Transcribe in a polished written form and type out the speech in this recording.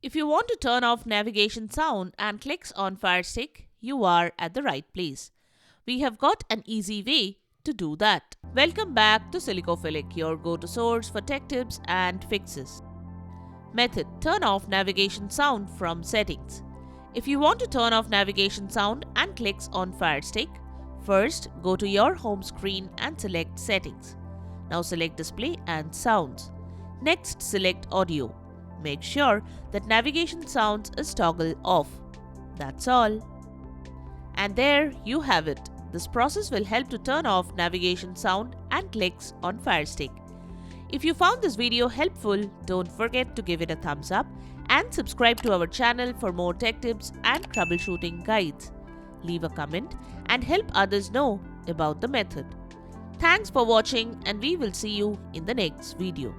If you want to turn off navigation sound and clicks on Fire Stick, you are at the right place. We have got an easy way to do that. Welcome back to Silicophilic, your go-to source for tech tips and fixes. Method: turn off navigation sound from settings. If you want to turn off navigation sound and clicks on Fire Stick, first go to your home screen and select Settings. Now select Display and Sounds. Next select Audio. Make sure that navigation sounds is toggle off. That's all. And there you have it. This process will help to turn off navigation sound and clicks on Fire Stick. If you found this video helpful, don't forget to give it a thumbs up and subscribe to our channel for more tech tips and troubleshooting guides. Leave a comment and help others know about the method. Thanks for watching, and we will see you in the next video.